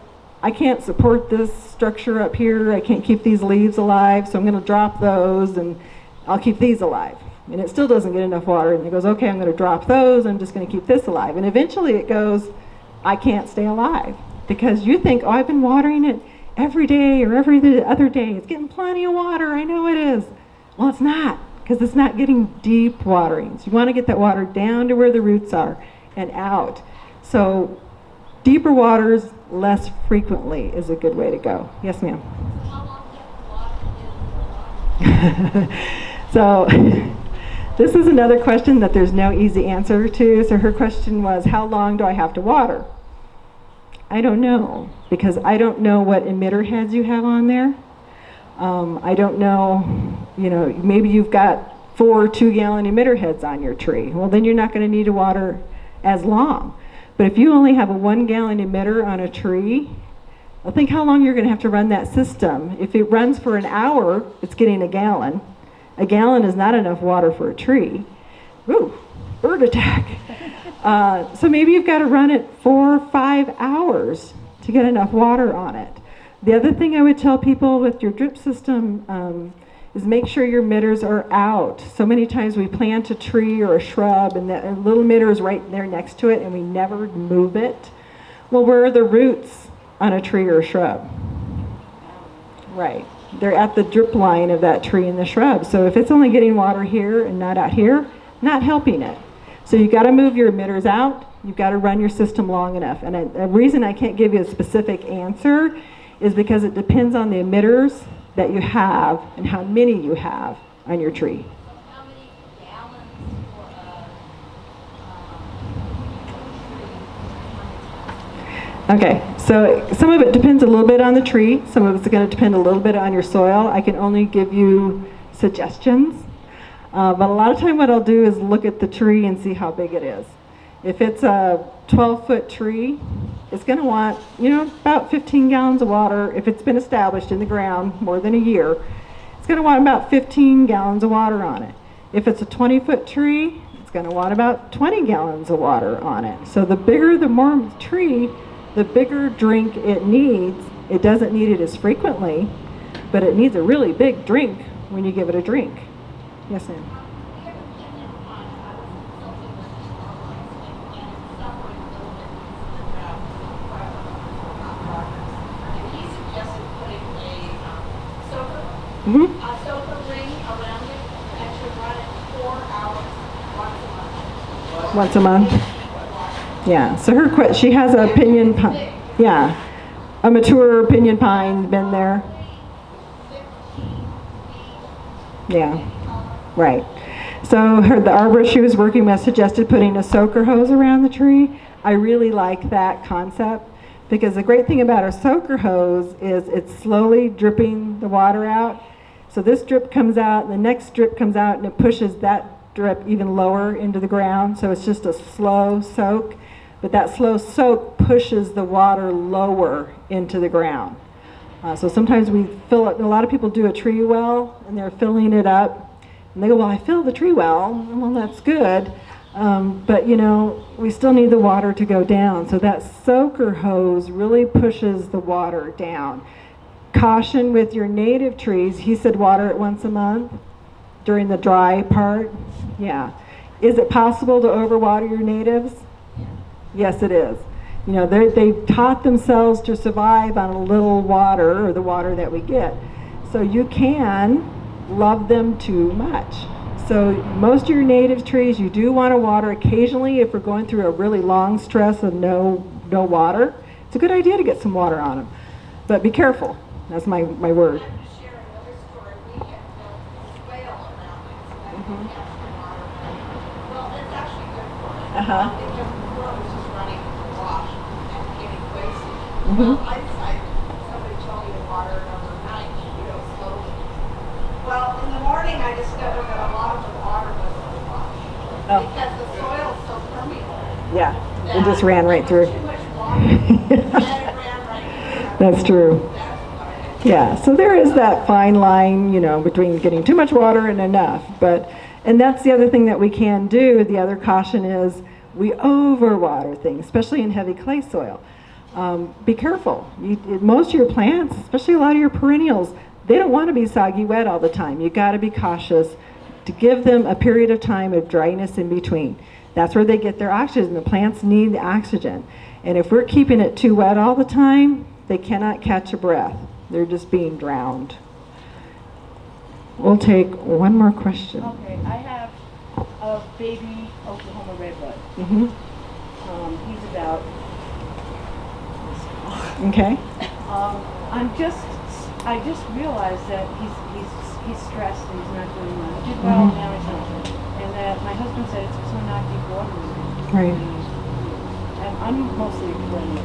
I can't support this structure up here, I can't keep these leaves alive, so I'm going to drop those and I'll keep these alive. And it still doesn't get enough water, and it goes, okay, I'm going to drop those, I'm just going to keep this alive. And eventually it goes, I can't stay alive. Because you think, oh, I've been watering it every day or every other day, it's getting plenty of water, I know it is. Well, it's not, because it's not getting deep waterings. You want to get that water down to where the roots are and out. So deeper waters less frequently is a good way to go. Yes, ma'am. How long do you have to water in the water? So this is another question that there's no easy answer to. So her question was, how long do I have to water? I don't know, because I don't know what emitter heads you have on there. I don't know, maybe you've got 4 2-gallon emitter heads on your tree. Well, then you're not going to need to water as long. But if you only have a 1-gallon emitter on a tree, well, think how long you're going to have to run that system. If it runs for an hour, it's getting a gallon. A gallon is not enough water for a tree. Ooh, bird attack. So maybe you've got to run it 4 or 5 hours to get enough water on it. The other thing I would tell people with your drip system is make sure your emitters are out. So many times we plant a tree or a shrub and that little emitter is right there next to it and we never move it. Well, where are the roots on a tree or a shrub? Right. They're at the drip line of that tree and the shrub. So if it's only getting water here and not out here, not helping it. So you've got to move your emitters out. You've got to run your system long enough. And a reason I can't give you a specific answer is because it depends on the emitters that you have and how many you have on your tree. How many gallons for a tree? Okay, so some of it depends a little bit on the tree. Some of it's going to depend a little bit on your soil. I can only give you suggestions. But a lot of time what I'll do is look at the tree and see how big it is. If it's a 12-foot tree, it's going to want, about 15 gallons of water. If it's been established in the ground more than a year, it's going to want about 15 gallons of water on it. If it's a 20-foot tree, it's going to want about 20 gallons of water on it. So the bigger the more tree, the bigger drink it needs. It doesn't need it as frequently, but it needs a really big drink when you give it a drink. Yes, ma'am. Mm-hmm. A soaker ring around it and should run it 4 hours once a month. Once a month? Yeah. So she has a pinyon pine. Yeah. A mature pinyon pine, been there. Yeah. Right. So the arborist she was working with suggested putting a soaker hose around the tree. I really like that concept because the great thing about a soaker hose is it's slowly dripping the water out. So this drip comes out, and the next drip comes out, and it pushes that drip even lower into the ground. So it's just a slow soak, but that slow soak pushes the water lower into the ground. So sometimes we fill it, and a lot of people do a tree well, and they're filling it up. And they go, well, I filled the tree well. Well, that's good. But, we still need the water to go down. So that soaker hose really pushes the water down. Caution with your native trees. He said water it once a month during the dry part. Yeah. Is it possible to overwater your natives? Yes, it is. They've taught themselves to survive on a little water, or the water that we get. So you can love them too much. So most of your native trees, you do want to water occasionally if we're going through a really long stress of no water. It's a good idea to get some water on them. But be careful. That's my word. To share another story, we had built a swale around it so that we have some water. Well, it's actually good for it. Uh-huh. It just before it was just running wash and getting wasted. Mhm. Well, I decided, somebody told me to water it overnight, slowly. Well, in the morning I discovered that a lot of the water was wash Oh. because the soil's so permeable. Yeah, it just ran right through. Too much water, and it ran right through. That's true. That's what I Yeah, so there is that fine line, between getting too much water and enough. And that's the other thing that we can do. The other caution is we overwater things, especially in heavy clay soil. Be careful. Most of your plants, especially a lot of your perennials, they don't want to be soggy wet all the time. You got to be cautious to give them a period of time of dryness in between. That's where they get their oxygen. The plants need the oxygen. And if we're keeping it too wet all the time, they cannot catch a breath. They're just being drowned. We'll take one more question. Okay, I have a baby Oklahoma redbud. Mm-hmm. He's about. Okay. I just realized that he's stressed and he's not doing well. He did well, now he's not. And that my husband said it's because I'm not deep watering. Right. And I'm mostly a perennial.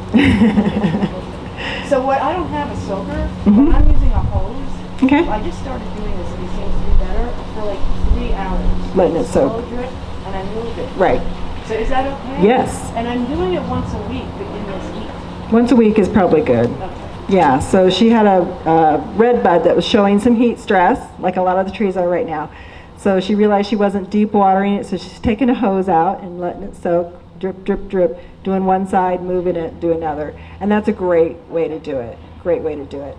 So I don't have a soaker, but I'm using a hose. Okay. I just started doing this and he seems to be better for like 3 hours. Letting it soak. Slow drip, and I move it. Right. So is that okay? Yes. And I'm doing it once a week, but in this heat. Once a week is probably good. Okay. Yeah, so she had a red bud that was showing some heat stress, like a lot of the trees are right now. So she realized she wasn't deep watering it, so she's taking a hose out and letting it soak, drip, drip, drip, doing one side, moving it, do another. And that's a great way to do it. Great way to do it.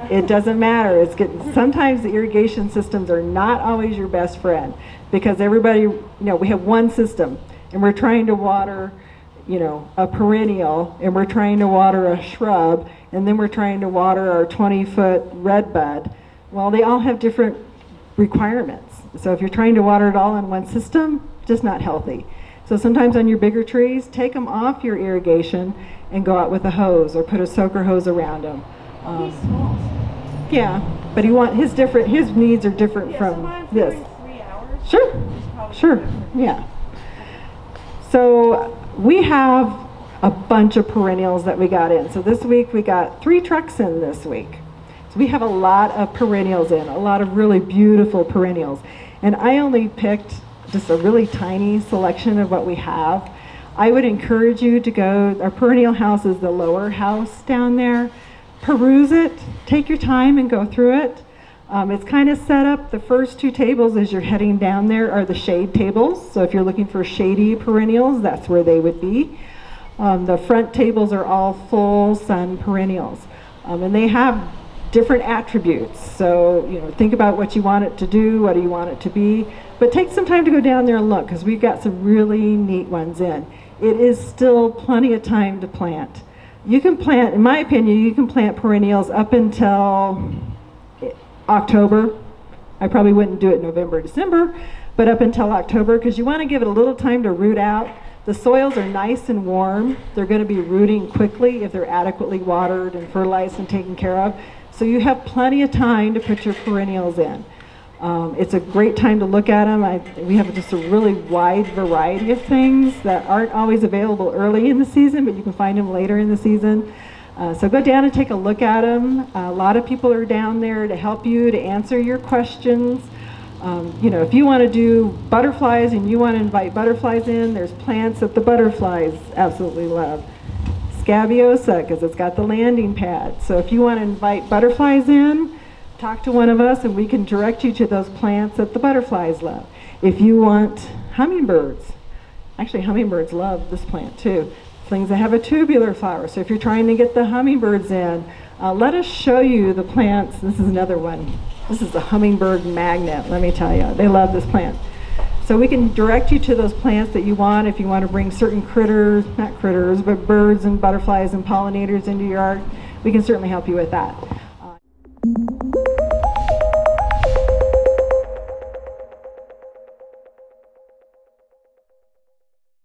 It doesn't matter. It's good. Sometimes the irrigation systems are not always your best friend because everybody, we have one system and we're trying to water, a perennial, and we're trying to water a shrub, and then we're trying to water our 20-foot red bud. Well, they all have different requirements. So if you're trying to water it all in one system, just not healthy. So sometimes on your bigger trees, take them off your irrigation and go out with a hose or put a soaker hose around them. He's small. Yeah, but his needs are different Yeah, from so mine's this. every 3 hours. Sure, It's probably sure, different. yeah. So we have a bunch of perennials that we got in. So this week we got 3 trucks in this week. So we have a lot of perennials in, a lot of really beautiful perennials. And I only picked just a really tiny selection of what we have. I would encourage you to go, our perennial house is the lower house down there. Peruse it, take your time and go through it. It's kind of set up, the first 2 tables as you're heading down there are the shade tables. So if you're looking for shady perennials, that's where they would be. The front tables are all full sun perennials. And they have different attributes. So, think about what you want it to do, what do you want it to be. But take some time to go down there and look because we've got some really neat ones in. It is still plenty of time to plant. You can plant, in my opinion, you can plant perennials up until October. I probably wouldn't do it November, December, but up until October because you want to give it a little time to root out. The soils are nice and warm. They're going to be rooting quickly if they're adequately watered and fertilized and taken care of. So you have plenty of time to put your perennials in. It's a great time to look at them. We have just a really wide variety of things that aren't always available early in the season, but you can find them later in the season. So go down and take a look at them. A lot of people are down there to help you, to answer your questions. If you want to do butterflies and you want to invite butterflies in, there's plants that the butterflies absolutely love. Scabiosa, because it's got the landing pad. So if you want to invite butterflies in, talk to one of us and we can direct you to those plants that the butterflies love. If you want hummingbirds, actually hummingbirds love this plant too. Things that have a tubular flower. So if you're trying to get the hummingbirds in, let us show you the plants. This is another one. This is a hummingbird magnet, let me tell you. They love this plant. So we can direct you to those plants that you want if you want to bring certain critters, not critters, but birds and butterflies and pollinators into your yard. We can certainly help you with that.